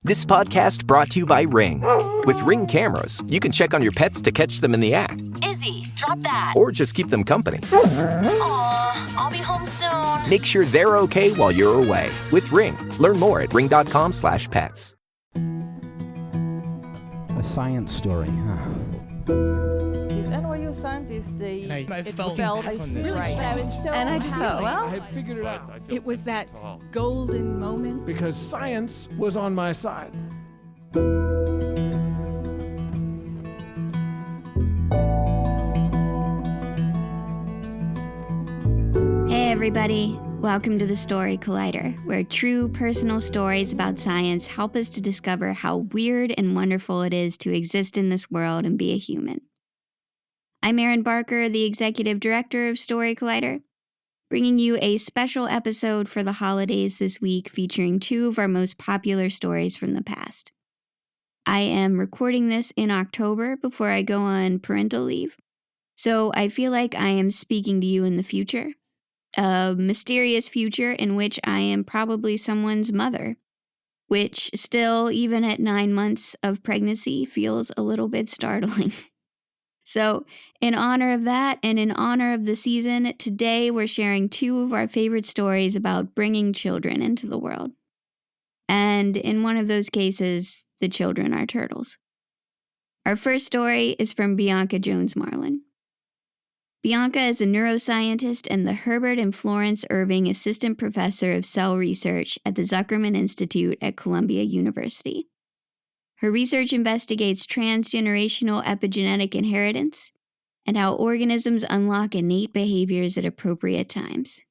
This podcast brought to you by Ring. With Ring cameras, you can check on your pets to catch them in the act. Izzy, drop that. Or just keep them company. Aw, I'll be home soon. Make sure they're okay while you're away. With Ring. Learn more at ring.com/pets. A science story, huh? These NYU scientists, I felt right. But I was so And I just thought, well, I had figured it out. it was that golden moment. Because science was on my side. Hey everybody, welcome to the Story Collider, where true personal stories about science help us to discover how weird and wonderful it is to exist in this world and be a human. I'm Erin Barker, the Executive Director of Story Collider, bringing you a special episode for the holidays this week featuring two of our most popular stories from the past. I am recording this in October before I go on parental leave, so I feel like I am speaking to you in the future. A mysterious future in which I am probably someone's mother, which still, even at 9 months of pregnancy, feels a little bit startling. So, in honor of that and in honor of the season, today we're sharing two of our favorite stories about bringing children into the world. And in one of those cases, the children are turtles. Our first story is from Bianca Jones Marlin. Bianca is a neuroscientist and the Herbert and Florence Irving Assistant Professor of Cell Research at the Zuckerman Institute at Columbia University. Her research investigates transgenerational epigenetic inheritance and how organisms unlock innate behaviors at appropriate times.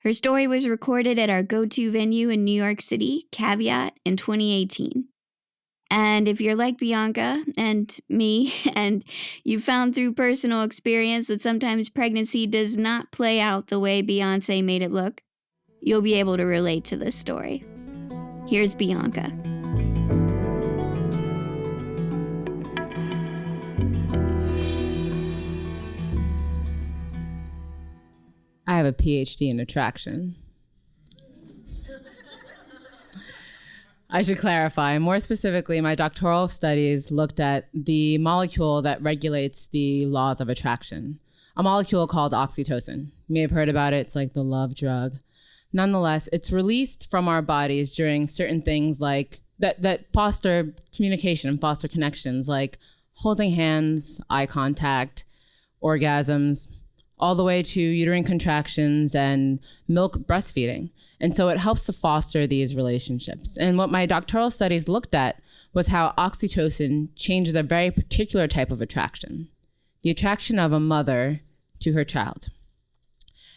Her story was recorded at our go-to venue in New York City, Caveat, in 2018. And if you're like Bianca and me, and you found through personal experience that sometimes pregnancy does not play out the way Beyonce made it look, you'll be able to relate to this story. Here's Bianca. I have a PhD in attraction. I should clarify. More specifically, my doctoral studies looked at the molecule that regulates the laws of attraction, a molecule called oxytocin. You may have heard about it. It's like the love drug. Nonetheless, it's released from our bodies during certain things like that foster communication and foster connections, like holding hands, eye contact, orgasms, all the way to uterine contractions and milk breastfeeding. And so it helps to foster these relationships. And what my doctoral studies looked at was how oxytocin changes a very particular type of attraction, the attraction of a mother to her child.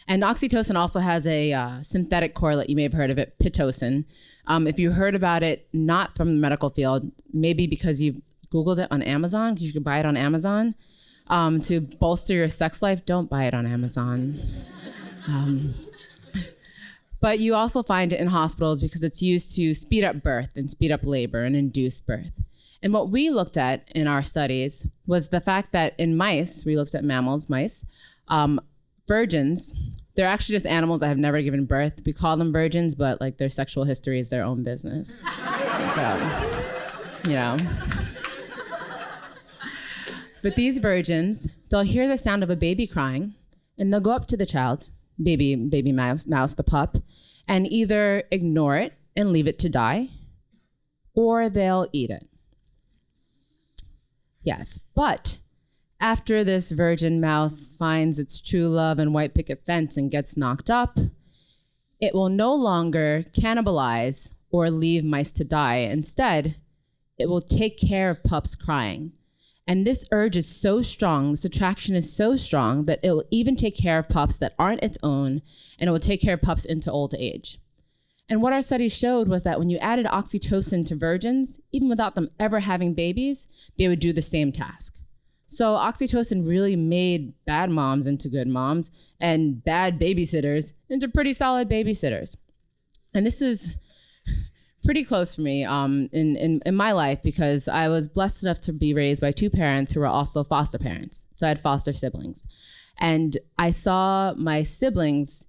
And oxytocin also has a synthetic correlate, you may have heard of it, Pitocin. If you heard about it, not from the medical field, maybe because you've Googled it on Amazon, because you could buy it on Amazon, to bolster your sex life, don't buy it on Amazon. But you also find it in hospitals because it's used to speed up birth and speed up labor and induce birth. And what we looked at in our studies was the fact that in mice, we looked at mammals, mice, virgins, they're actually just animals that have never given birth. We call them virgins, but like their sexual history is their own business. So, you know. But these virgins, they'll hear the sound of a baby crying, and they'll go up to the child, baby mouse, the pup, and either ignore it and leave it to die, or they'll eat it. Yes, but after this virgin mouse finds its true love and white picket fence and gets knocked up, it will no longer cannibalize or leave mice to die. Instead, it will take care of pups crying. And this urge is so strong, this attraction is so strong that it will even take care of pups that aren't its own, and it will take care of pups into old age. And what our study showed was that when you added oxytocin to virgins, even without them ever having babies, they would do the same task. So oxytocin really made bad moms into good moms and bad babysitters into pretty solid babysitters. And this is pretty close for me in my life because I was blessed enough to be raised by two parents who were also foster parents. So I had foster siblings. And I saw my siblings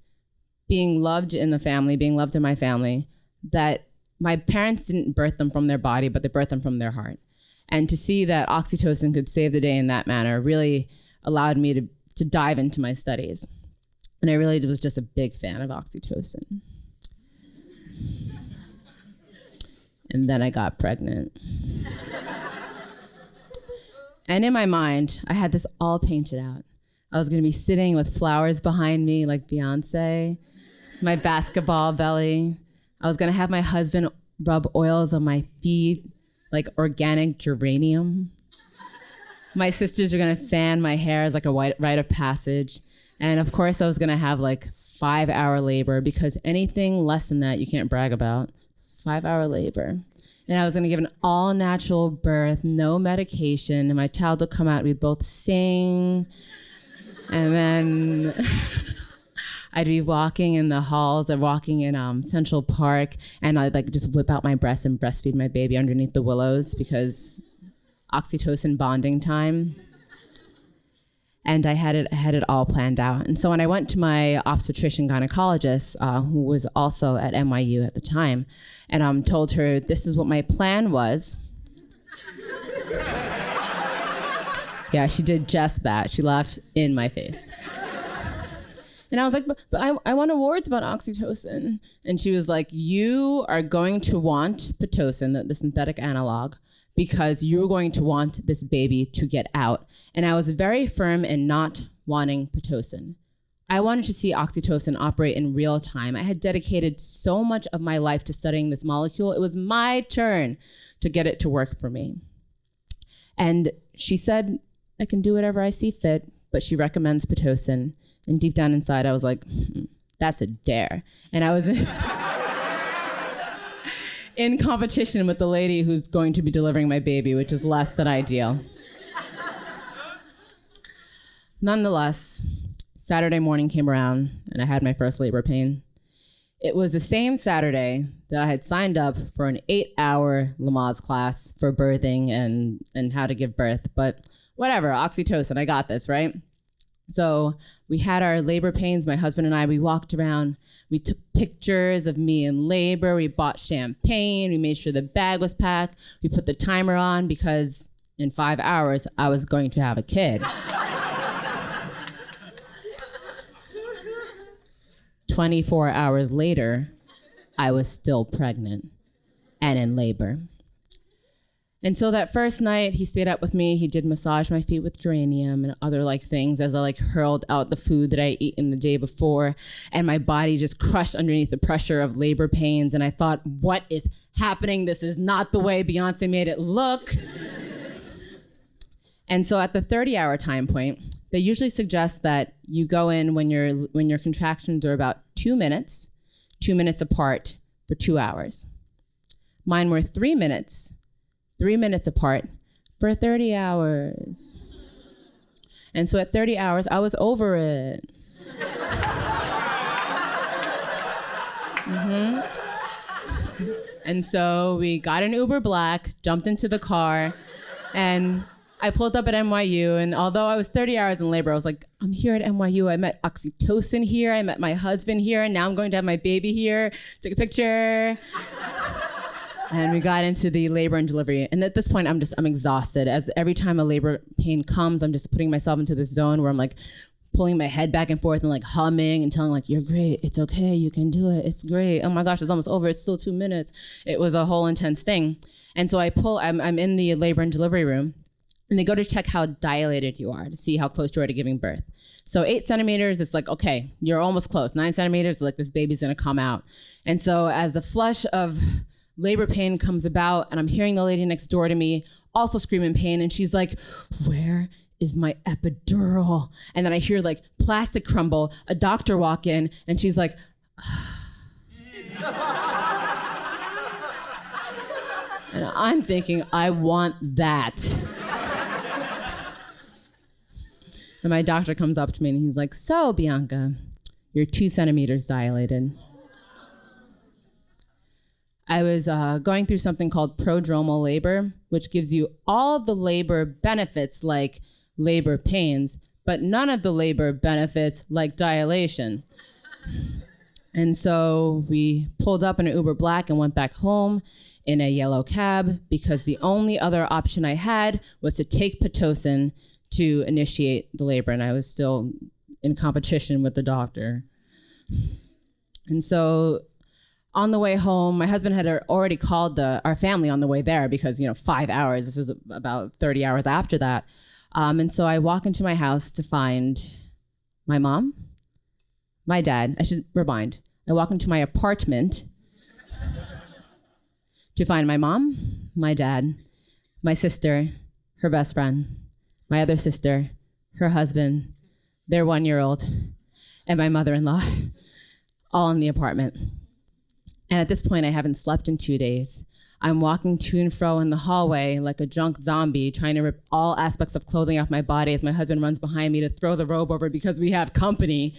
being loved in the family, being loved in my family, that my parents didn't birth them from their body, but they birthed them from their heart. And to see that oxytocin could save the day in that manner really allowed me to dive into my studies. And I really was just a big fan of oxytocin. And then I got pregnant. And in my mind, I had this all painted out. I was gonna be sitting with flowers behind me like Beyonce, my basketball belly. I was gonna have my husband rub oils on my feet like organic geranium. My sisters were gonna fan my hair as like a rite of passage. And of course I was gonna have like 5-hour labor, because anything less than that you can't brag about. 5-hour labor. And I was gonna give an all natural birth, no medication, and my child would come out, we'd both sing. And then I'd be walking in the halls, or walking in Central Park, and I'd like just whip out my breast and breastfeed my baby underneath the willows, because oxytocin bonding time. And I had it all planned out. And so when I went to my obstetrician gynecologist, who was also at NYU at the time, and told her this is what my plan was. Yeah, she did just that. She laughed in my face. And I was like, but I won awards about oxytocin. And she was like, you are going to want Pitocin, the synthetic analog, because you're going to want this baby to get out. And I was very firm in not wanting Pitocin. I wanted to see oxytocin operate in real time. I had dedicated so much of my life to studying this molecule. It was my turn to get it to work for me. And she said, I can do whatever I see fit, but she recommends Pitocin. And deep down inside, I was like, that's a dare. And I was in competition with the lady who's going to be delivering my baby, which is less than ideal. Nonetheless, Saturday morning came around and I had my first labor pain. It was the same Saturday that I had signed up for an 8-hour Lamaze class for birthing and how to give birth. But whatever, oxytocin, I got this, right? So we had our labor pains, my husband and I, we walked around, we took pictures of me in labor, we bought champagne, we made sure the bag was packed, we put the timer on because in 5 hours, I was going to have a kid. 24 hours later, I was still pregnant and in labor. And so that first night, he stayed up with me. He did massage my feet with geranium and other things as I hurled out the food that I eaten the day before. And my body just crushed underneath the pressure of labor pains. And I thought, what is happening? This is not the way Beyonce made it look. And so at the 30-hour time point, they usually suggest that you go in when your contractions are about 2 minutes apart for 2 hours. Mine were 3 minutes apart for 30 hours. And so at 30 hours, I was over it. And so we got an Uber Black, jumped into the car, and I pulled up at NYU, and although I was 30 hours in labor, I was like, I'm here at NYU. I met oxytocin here. I met my husband here, and now I'm going to have my baby here. Took a picture. And we got into the labor and delivery. And at this point, I'm exhausted. As every time a labor pain comes, I'm just putting myself into this zone where I'm pulling my head back and forth and humming and telling you're great, it's okay, you can do it, it's great. Oh my gosh, it's almost over, it's still 2 minutes. It was a whole intense thing. And so I'm in the labor and delivery room, and they go to check how dilated you are to see how close you are to giving birth. So 8 centimeters, it's okay, you're almost close. 9 centimeters, this baby's gonna come out. And so as the flush of labor pain comes about, and I'm hearing the lady next door to me also scream in pain, and she's like, where is my epidural? And then I hear plastic crumble, a doctor walk in, and she's like, and I'm thinking, I want that. And my doctor comes up to me and he's like, so Bianca, you're 2 centimeters dilated. I was going through something called prodromal labor, which gives you all of the labor benefits like labor pains, but none of the labor benefits like dilation. And so we pulled up in an Uber Black and went back home in a yellow cab because the only other option I had was to take Pitocin to initiate the labor, and I was still in competition with the doctor. And so on the way home, my husband had already called our family on the way there because, 5 hours, this is about 30 hours after that. And so I walk into my house to find my mom, my dad. I should remind, I walk into my apartment to find my mom, my dad, my sister, her best friend, my other sister, her husband, their 1-year-old, and my mother-in-law, all in the apartment. And at this point, I haven't slept in 2 days. I'm walking to and fro in the hallway like a drunk zombie, trying to rip all aspects of clothing off my body as my husband runs behind me to throw the robe over because we have company.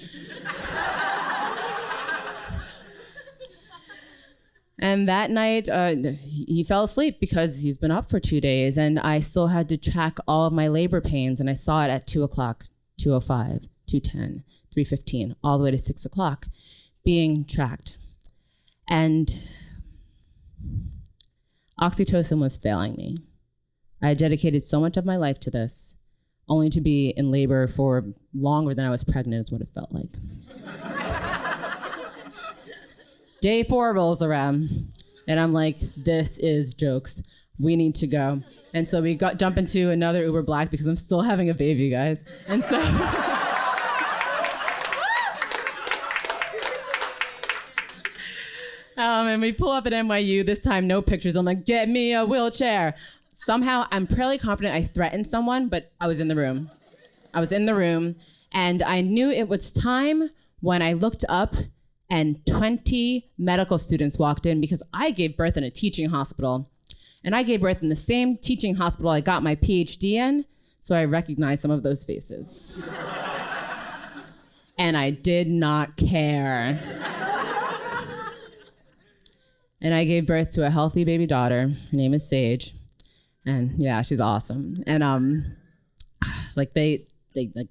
And that night, he fell asleep because he's been up for 2 days, and I still had to track all of my labor pains, and I saw it at 2 o'clock, 2:05, 2:10, 3:15, all the way to 6 o'clock, being tracked. And oxytocin was failing me. I had dedicated so much of my life to this, only to be in labor for longer than I was pregnant is what it felt like. Day 4 rolls around, and I'm like, this is jokes. We need to go. And so we jump into another Uber Black because I'm still having a baby, guys. And so and we pull up at NYU, this time no pictures. I'm like, get me a wheelchair. Somehow, I'm fairly confident I threatened someone, but I was in the room. And I knew it was time when I looked up and 20 medical students walked in because I gave birth in a teaching hospital. And I gave birth in the same teaching hospital I got my PhD in, so I recognized some of those faces. And I did not care. And I gave birth to a healthy baby daughter. Her name is Sage. And yeah, she's awesome. And they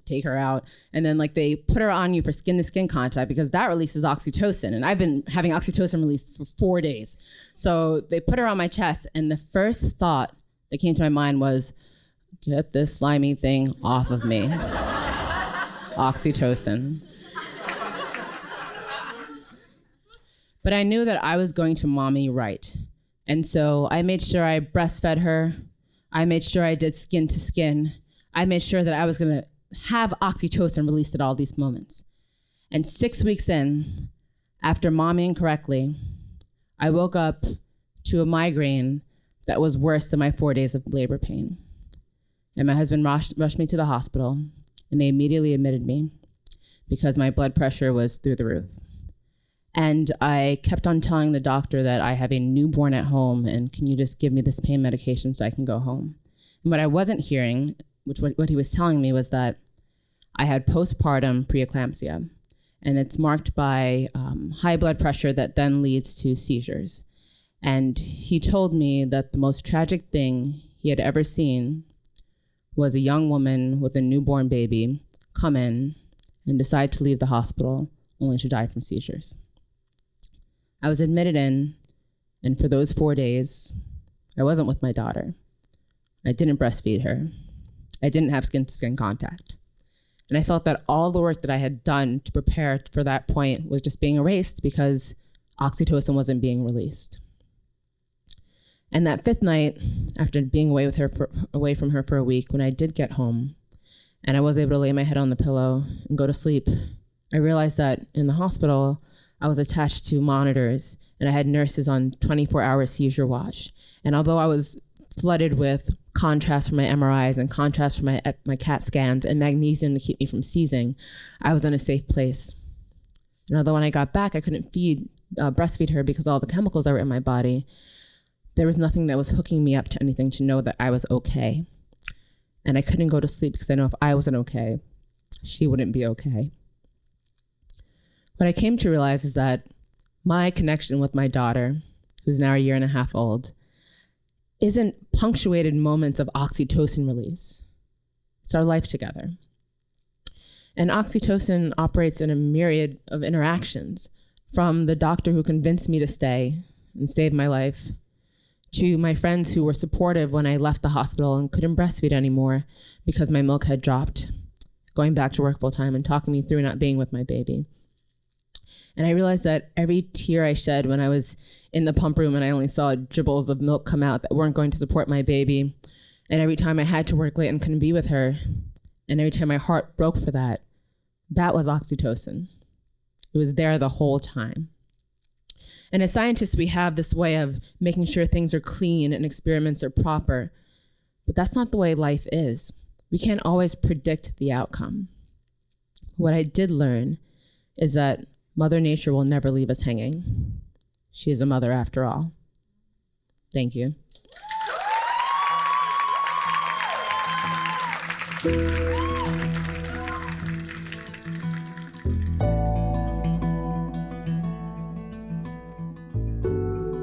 take her out, and then they put her on you for skin-to-skin contact because that releases oxytocin. And I've been having oxytocin released for 4 days. So they put her on my chest, and the first thought that came to my mind was, get this slimy thing off of me. Oxytocin. But I knew that I was going to mommy right. And so I made sure I breastfed her. I made sure I did skin to skin. I made sure that I was gonna have oxytocin released at all these moments. And 6 weeks in, after mommying correctly, I woke up to a migraine that was worse than my 4 days of labor pain. And my husband rushed me to the hospital, and they immediately admitted me because my blood pressure was through the roof. And I kept on telling the doctor that I have a newborn at home, and can you just give me this pain medication so I can go home? And what I wasn't hearing, what he was telling me, was that I had postpartum preeclampsia, and it's marked by high blood pressure that then leads to seizures. And he told me that the most tragic thing he had ever seen was a young woman with a newborn baby come in and decide to leave the hospital only to die from seizures. I was admitted in, and for those 4 days, I wasn't with my daughter. I didn't breastfeed her. I didn't have skin-to-skin contact. And I felt that all the work that I had done to prepare for that point was just being erased because oxytocin wasn't being released. And that 5th night, after being away from her for a week, when I did get home, and I was able to lay my head on the pillow and go to sleep, I realized that in the hospital, I was attached to monitors, and I had nurses on 24-hour seizure watch. And although I was flooded with contrast from my MRIs and contrast from my CAT scans and magnesium to keep me from seizing, I was in a safe place. And although when I got back, I couldn't breastfeed her because of all the chemicals that were in my body, there was nothing that was hooking me up to anything to know that I was okay. And I couldn't go to sleep because I know if I wasn't okay, she wouldn't be okay. What I came to realize is that my connection with my daughter, who's now 1.5 years old, isn't punctuated moments of oxytocin release. It's our life together. And oxytocin operates in a myriad of interactions, From the doctor who convinced me to stay and save my life, to my friends who were supportive when I left the hospital and couldn't breastfeed anymore because my milk had dropped, going back to work full time and talking me through not being with my baby. And I realized that every tear I shed when I was in the pump room and I only saw dribbles of milk come out that weren't going to support my baby, and every time I had to work late and couldn't be with her, and every time my heart broke for that was oxytocin. It was there the whole time. And as scientists, we have this way of making sure things are clean and experiments are proper, but that's not the way life is. We can't always predict the outcome. What I did learn is that Mother Nature will never leave us hanging. She is a mother after all. Thank you.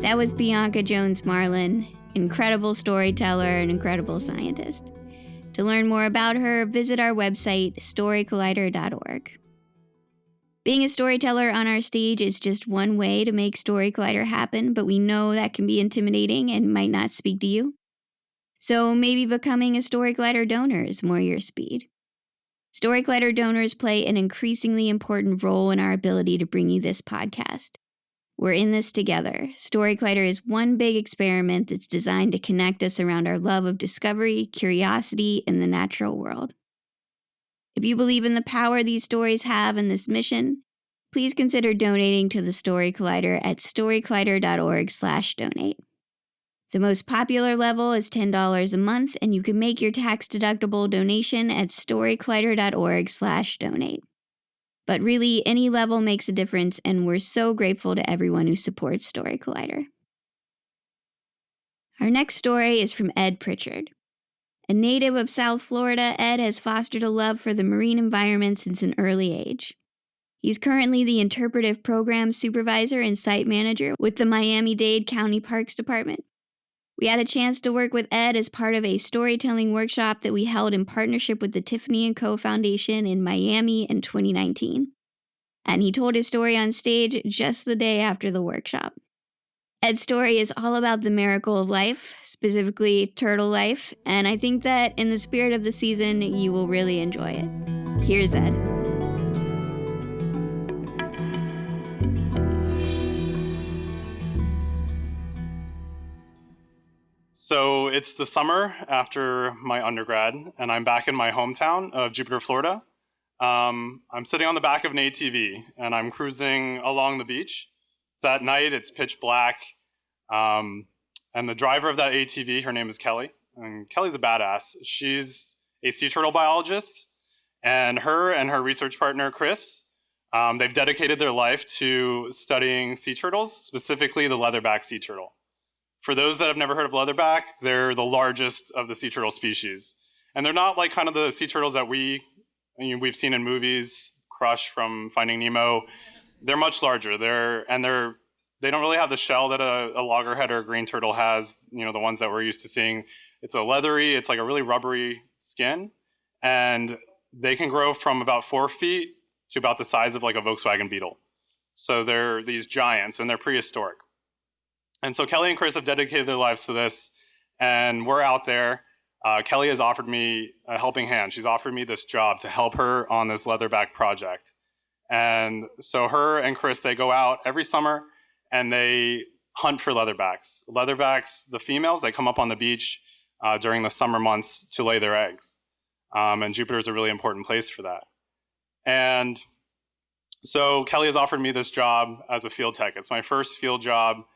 That was Bianca Jones Marlin, incredible storyteller and incredible scientist. To learn more about her, visit our website, storycollider.org. Being a storyteller on our stage is just one way to make Story Collider happen, but we know that can be intimidating and might not speak to you. So maybe becoming a Story Collider donor is more your speed. Story Collider donors play an increasingly important role in our ability to bring you this podcast. We're in this together. Story Collider is one big experiment that's designed to connect us around our love of discovery, curiosity, and the natural world. If you believe in the power these stories have in this mission, please consider donating to the Story Collider at storycollider.org/donate. The most popular level is $10 a month, and you can make your tax-deductible donation at storycollider.org/donate. But really, any level makes a difference, and we're so grateful to everyone who supports Story Collider. Our next story is from Ed Pritchard. A native of South Florida, Ed has fostered a love for the marine environment since an early age. He's currently the Interpretive Programs Supervisor and Site Manager with the Miami-Dade County Parks Department. We had a chance to work with Ed as part of a storytelling workshop that we held in partnership with the Tiffany & Co. Foundation in Miami in 2019. And he told his story on stage just the day after the workshop. Ed's story is all about the miracle of life, specifically turtle life, and I think that in the spirit of the season, you will really enjoy it. Here's Ed. So it's the summer after my undergrad, and I'm back in my hometown of Jupiter, Florida. I'm sitting on the back of an ATV, and I'm cruising along the beach. It's at night, it's pitch black, and the driver of that ATV, her name is Kelly, and Kelly's a badass. She's a sea turtle biologist, and her research partner, Chris, they've dedicated their life to studying sea turtles, specifically the leatherback sea turtle. For those that have never heard of leatherback, they're the largest of the sea turtle species. And they're not like kind of the sea turtles that we've seen in movies, Crush from Finding Nemo. They're much larger. They don't really have the shell that a loggerhead or a green turtle has, the ones that we're used to seeing. It's like a really rubbery skin. And they can grow from about 4 feet to about the size of like a Volkswagen Beetle. So they're these giants and they're prehistoric. And so Kelly and Chris have dedicated their lives to this, and we're out there. Kelly has offered me a helping hand. She's offered me this job to help her on this leatherback project. And so her and Chris, they go out every summer and they hunt for leatherbacks. Leatherbacks, the females, they come up on the beach during the summer months to lay their eggs. And Jupiter is a really important place for that. And so Kelly has offered me this job as a field tech. It's my first field job.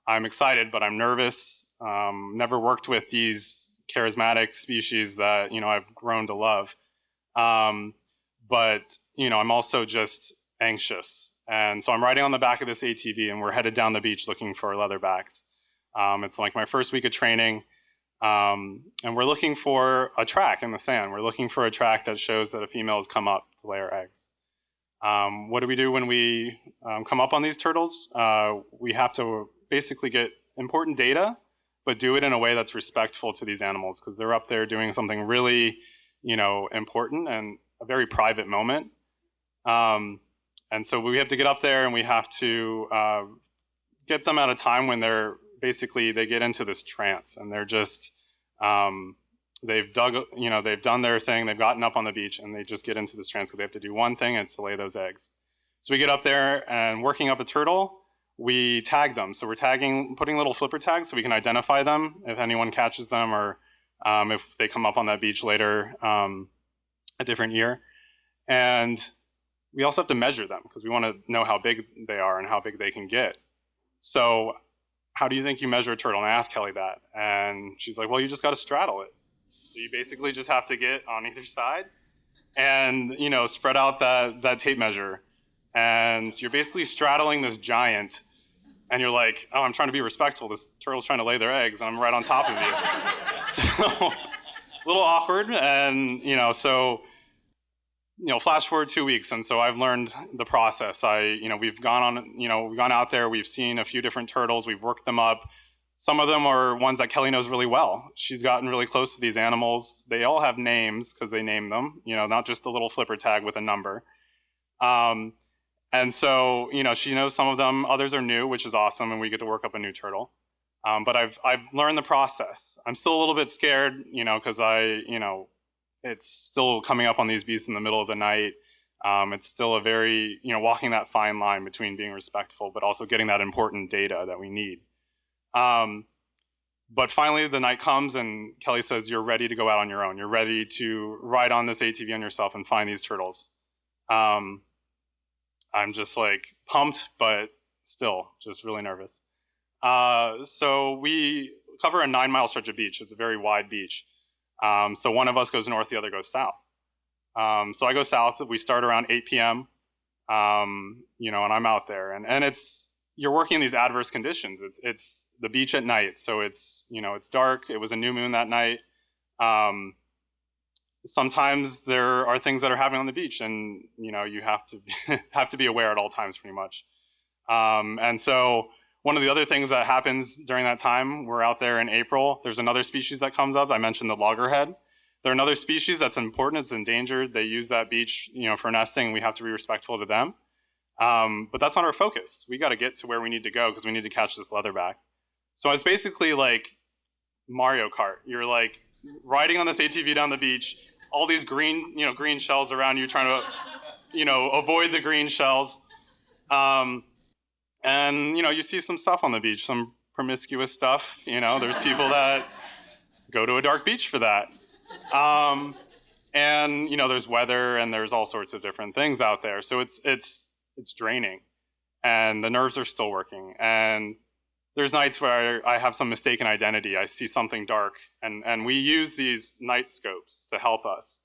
I'm excited, but I'm nervous. Never worked with these charismatic species that, I've grown to love. But, I'm also just anxious. And so I'm riding on the back of this ATV and we're headed down the beach looking for leatherbacks. It's like my first week of training. And we're looking for a track in the sand. We're looking for a track that shows that a female has come up to lay her eggs. What do we do when we come up on these turtles? We have to basically get important data, but do it in a way that's respectful to these animals because they're up there doing something really, important and a very private moment. And so we have to get up there and we have to get them at a time when they get into this trance and they're just, they've done their thing, they've gotten up on the beach and they just get into this trance because they have to do one thing, and it's to lay those eggs. So we get up there and working up a turtle, we tag them. So we're putting little flipper tags so we can identify them if anyone catches them or if they come up on that beach later a different year. And we also have to measure them because we want to know how big they are and how big they can get. So how do you think you measure a turtle? And I asked Kelly that. And she's like, well, you just got to straddle it. So you basically just have to get on either side and, spread out that tape measure. And so you're basically straddling this giant. And you're like, oh, I'm trying to be respectful. This turtle's trying to lay their eggs, and I'm right on top of you. So a little awkward. And, flash forward 2 weeks. And so I've learned the process. We've gone out there. We've seen a few different turtles. We've worked them up. Some of them are ones that Kelly knows really well. She's gotten really close to these animals. They all have names because they name them, not just the little flipper tag with a number. And so, she knows some of them. Others are new, which is awesome, and we get to work up a new turtle. But I've learned the process. I'm still a little bit scared, because it's still coming up on these beasts in the middle of the night. It's still a very, walking that fine line between being respectful, but also getting that important data that we need. But finally, the night comes, and Kelly says, you're ready to go out on your own. You're ready to ride on this ATV on yourself and find these turtles. I'm just like pumped, but still just really nervous. So we cover a 9-mile stretch of beach. It's a very wide beach. So one of us goes north, the other goes south. So I go south. We start around 8 p.m., and I'm out there. And you're working in these adverse conditions. It's the beach at night. So it's dark. It was a new moon that night. Sometimes there are things that are happening on the beach, and you have to have to be aware at all times, pretty much. And so one of the other things that happens during that time, we're out there in April. There's another species that comes up. I mentioned the loggerhead. They're another species that's important. It's endangered. They use that beach, for nesting. We have to be respectful to them. But that's not our focus. We got to get to where we need to go because we need to catch this leatherback. So it's basically like Mario Kart. You're like riding on this ATV down the beach. All these green shells around you, trying to, avoid the green shells. And, you see some stuff on the beach, some promiscuous stuff. There's people that go to a dark beach for that. And, there's weather and there's all sorts of different things out there. So it's draining and the nerves are still working. And there's nights where I have some mistaken identity. I see something dark, and we use these night scopes to help us.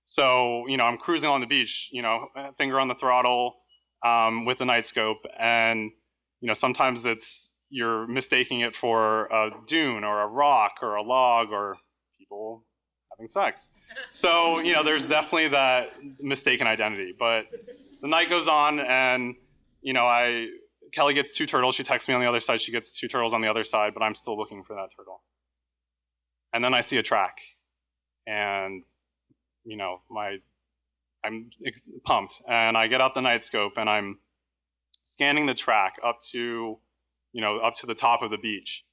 So, I'm cruising on the beach, finger on the throttle with the night scope, and, sometimes you're mistaking it for a dune or a rock or a log or people having sex. So, there's definitely that mistaken identity. But the night goes on, and, Kelly gets 2 turtles. She texts me on the other side. She gets 2 turtles on the other side, but I'm still looking for that turtle. And then I see a track, and I'm pumped. And I get out the night scope, and I'm scanning the track up to the top of the beach.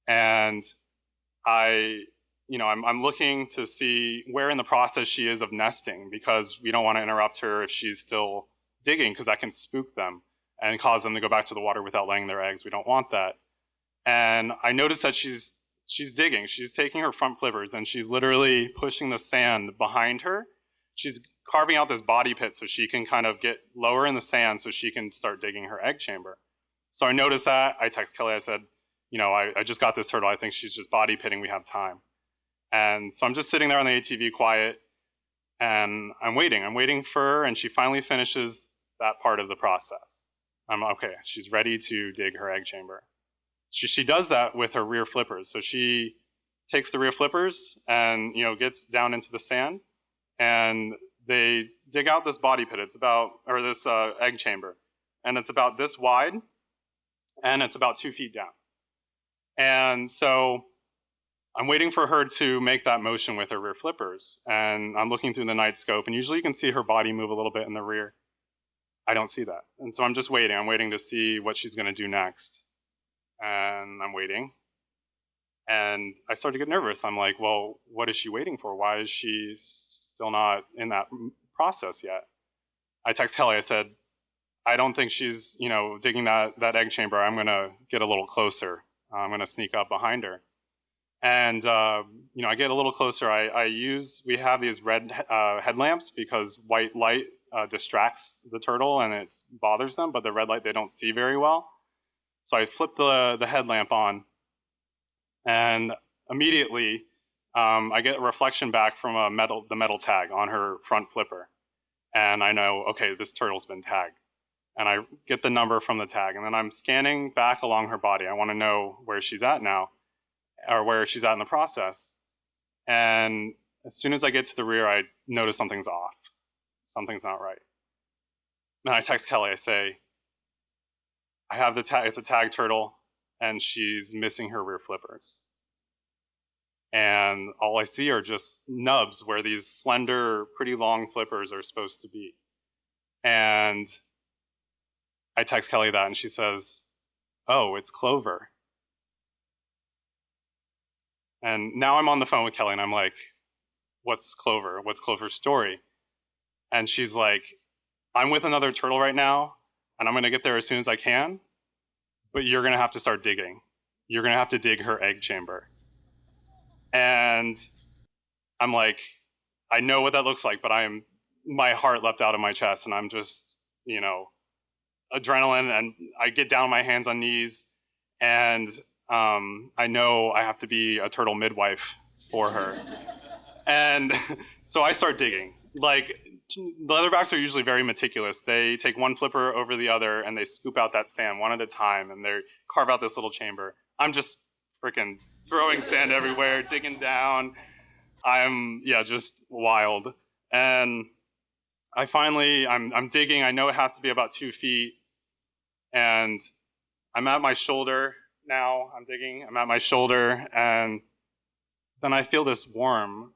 And I'm looking to see where in the process she is of nesting, because we don't want to interrupt her if she's still digging, because that can spook them and cause them to go back to the water without laying their eggs. We don't want that. And I noticed that she's digging. She's taking her front flippers and she's literally pushing the sand behind her. She's carving out this body pit so she can kind of get lower in the sand so she can start digging her egg chamber. So I noticed that. I text Kelly. I said, I just got this turtle. I think she's just body pitting. We have time. And so I'm just sitting there on the ATV quiet, and I'm waiting for her, and she finally finishes that part of the process. I'm okay, she's ready to dig her egg chamber. She does that with her rear flippers. So she takes the rear flippers and gets down into the sand, and they dig out this body pit. This egg chamber, and it's about this wide, and it's about 2 feet down. And so I'm waiting for her to make that motion with her rear flippers, and I'm looking through the night scope, and usually you can see her body move a little bit in the rear. I don't see that. And so I'm just waiting. I'm waiting to see what she's going to do next. And I'm waiting. And I start to get nervous. I'm like, well, what is she waiting for? Why is she still not in that process yet? I text Kelly. I said, I don't think she's, digging that egg chamber. I'm going to get a little closer. I'm going to sneak up behind her. And, I get a little closer. We have these red headlamps because white light distracts the turtle and it bothers them, but the red light they don't see very well. So I flip the headlamp on, and immediately I get a reflection back from the metal tag on her front flipper. And I know, okay, this turtle's been tagged. And I get the number from the tag, and then I'm scanning back along her body. I want to know where she's at now, or where she's at in the process. And as soon as I get to the rear, I notice something's off. Something's not right. Then I text Kelly. I say, I have the tag. It's a tag turtle, and she's missing her rear flippers. And all I see are just nubs where these slender, pretty long flippers are supposed to be. And I text Kelly that, and she says, oh, it's Clover. And now I'm on the phone with Kelly, and I'm like, what's Clover? What's Clover's story? And she's like, I'm with another turtle right now, and I'm going to get there as soon as I can, but you're going to have to start digging. You're going to have to dig her egg chamber. And I'm like, I know what that looks like, but my heart leapt out of my chest, and I'm just, adrenaline, and I get down on my hands and knees, and I know I have to be a turtle midwife for her. And so I start digging. Like, leatherbacks are usually very meticulous. They take one flipper over the other, and they scoop out that sand one at a time, and they carve out this little chamber. I'm just freaking throwing sand everywhere, digging down. I'm just wild. And I'm digging. I know it has to be about 2 feet. And I'm at my shoulder now. I'm digging. I'm at my shoulder. And then I feel this warm,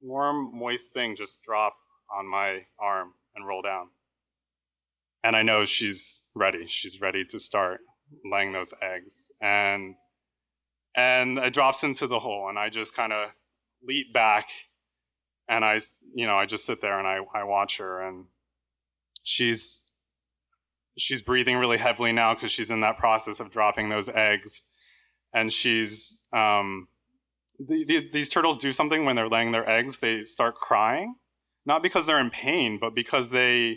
moist thing just drop on my arm and roll down. And I know she's ready. She's ready to start laying those eggs. And it drops into the hole, and I just kind of leap back, and I just sit there and I watch her, and she's breathing really heavily now because she's in that process of dropping those eggs. And she's these turtles do something when they're laying their eggs. They start crying, not because they're in pain, but because they're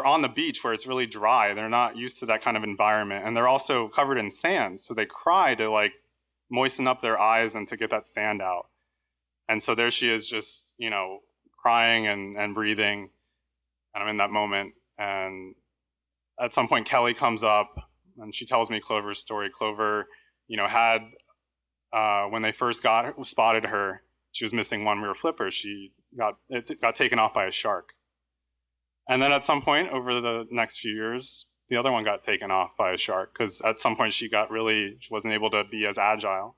on the beach where it's really dry. They're not used to that kind of environment, and they're also covered in sand, so they cry to moisten up their eyes and to get that sand out. And so there she is, just crying and breathing, and I'm in that moment. And at some point Kelly comes up and she tells me Clover's story. Clover had when they first spotted her, she was missing one rear flipper. It got taken off by a shark. And then at some point over the next few years, the other one got taken off by a shark, because at some point she wasn't able to be as agile.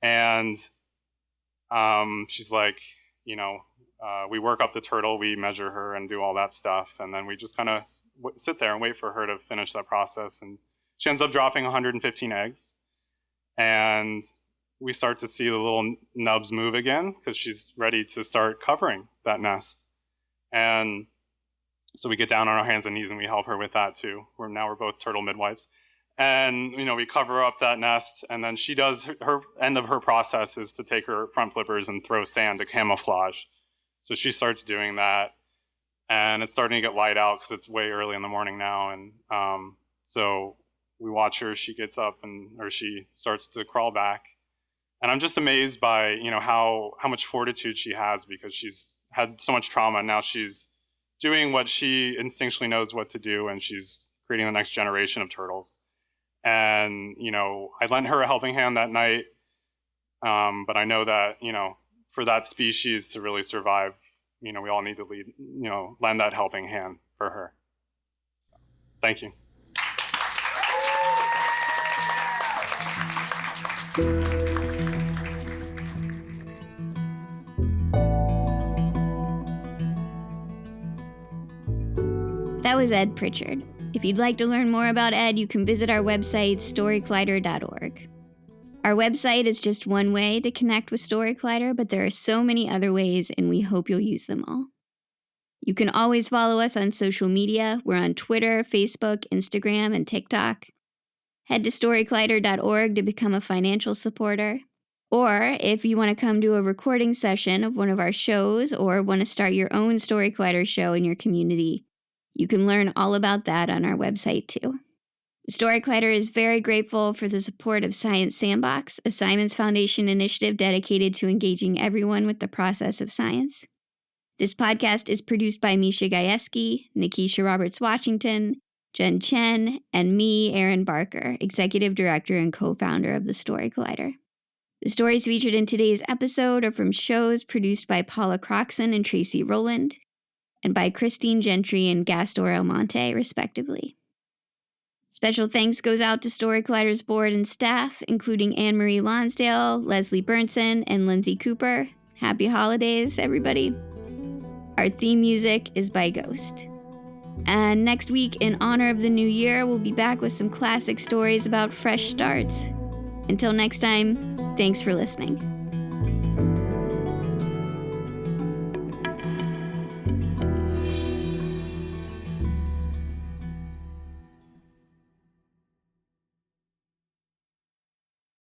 And she's like, we work up the turtle, we measure her and do all that stuff. And then we just kind of sit there and wait for her to finish that process. And she ends up dropping 115 eggs. And we start to see the little nubs move again, because she's ready to start covering that nest. And so we get down on our hands and knees and we help her with that too. We're both turtle midwives. And, we cover up that nest, and then she does her end of her process is to take her front flippers and throw sand to camouflage. So she starts doing that, and it's starting to get light out because it's way early in the morning now. And so we watch her, she gets up or she starts to crawl back. And I'm just amazed by, how much fortitude she has, because she's had so much trauma. And now she's doing what she instinctually knows what to do, and she's creating the next generation of turtles. And, I lent her a helping hand that night, but I know that, for that species to really survive, we all need to lend that helping hand for her. So, thank you. That That was Ed Pritchard. If you'd like to learn more about Ed, you can visit our website, storycollider.org. Our website is just one way to connect with Story Collider, but there are so many other ways, and we hope you'll use them all. You can always follow us on social media. We're on Twitter, Facebook, Instagram, and TikTok. Head to storycollider.org to become a financial supporter. Or if you want to come to a recording session of one of our shows or want to start your own Story Collider show in your community, you can learn all about that on our website too. The Story Collider is very grateful for the support of Science Sandbox, a Simons Foundation initiative dedicated to engaging everyone with the process of science. This podcast is produced by Misha Gajewski, Nikisha Roberts-Washington, Jen Chen, and me, Erin Barker, Executive Director and co-founder of the Story Collider. The stories featured in today's episode are from shows produced by Paula Croxon and Tracy Rowland, and by Christine Gentry and Gastor Almonte, respectively. Special thanks goes out to Story Collider's board and staff, including Anne-Marie Lonsdale, Leslie Burnson, and Lindsay Cooper. Happy holidays, everybody. Our theme music is by Ghost. And next week, in honor of the new year, we'll be back with some classic stories about fresh starts. Until next time, thanks for listening.